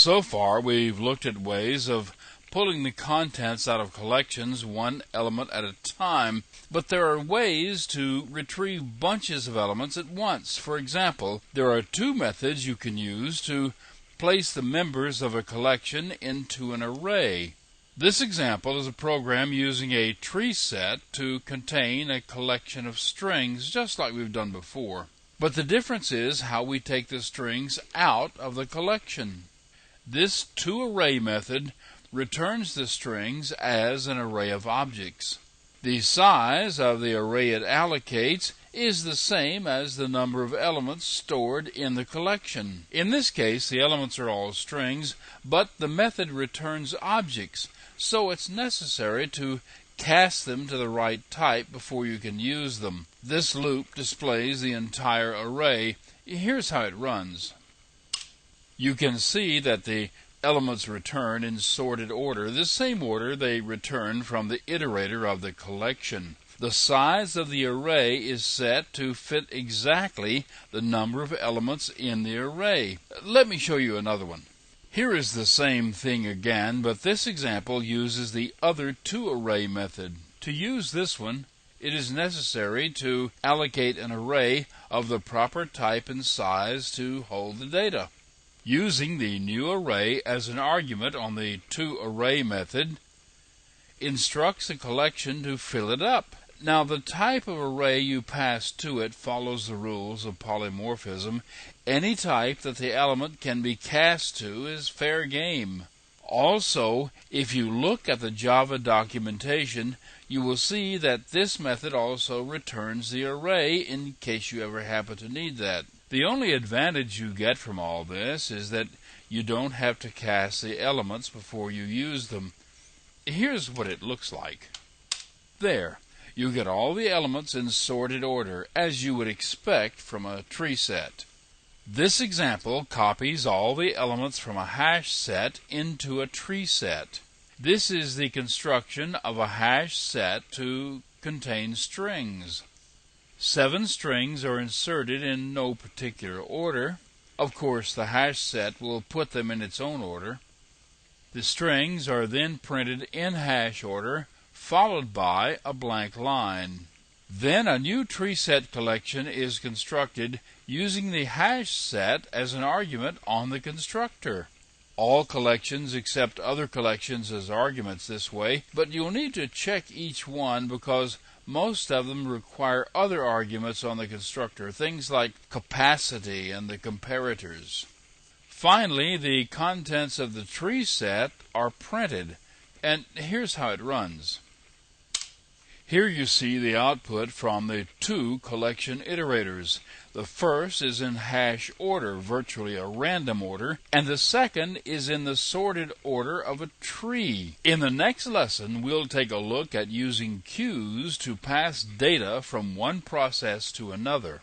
So far, we've looked at ways of pulling the contents out of collections one element at a time, but there are ways to retrieve bunches of elements at once. For example, there are two methods you can use to place the members of a collection into an array. This example is a program using a tree set to contain a collection of strings, just like we've done before. But the difference is how we take the strings out of the collection. This toArray method returns the strings as an array of objects. The size of the array it allocates is the same as the number of elements stored in the collection. In this case, the elements are all strings, but the method returns objects, so it's necessary to cast them to the right type before you can use them. This loop displays the entire array. Here's how it runs. You can see that the elements return in sorted order, the same order they return from the iterator of the collection. The size of the array is set to fit exactly the number of elements in the array. Let me show you another one. Here is the same thing again, but this example uses the other toArray method. To use this one, it is necessary to allocate an array of the proper type and size to hold the data. Using the new array as an argument on the toArray method instructs the collection to fill it up. Now, the type of array you pass to it follows the rules of polymorphism. Any type that the element can be cast to is fair game. Also, if you look at the Java documentation, you will see that this method also returns the array in case you ever happen to need that. The only advantage you get from all this is that you don't have to cast the elements before you use them. Here's what it looks like. There, you get all the elements in sorted order, as you would expect from a tree set. This example copies all the elements from a hash set into a tree set. This is the construction of a hash set to contain strings. 7 strings are inserted in no particular order. Of course, the hash set will put them in its own order. The strings are then printed in hash order, followed by a blank line. Then a new tree set collection is constructed using the hash set as an argument on the constructor. All collections accept other collections as arguments this way, but you'll need to check each one because most of them require other arguments on the constructor, things like capacity and the comparators. Finally, the contents of the tree set are printed, and here's how it runs. Here you see the output from the two collection iterators. The first is in hash order, virtually a random order, and the second is in the sorted order of a tree. In the next lesson, we'll take a look at using queues to pass data from one process to another.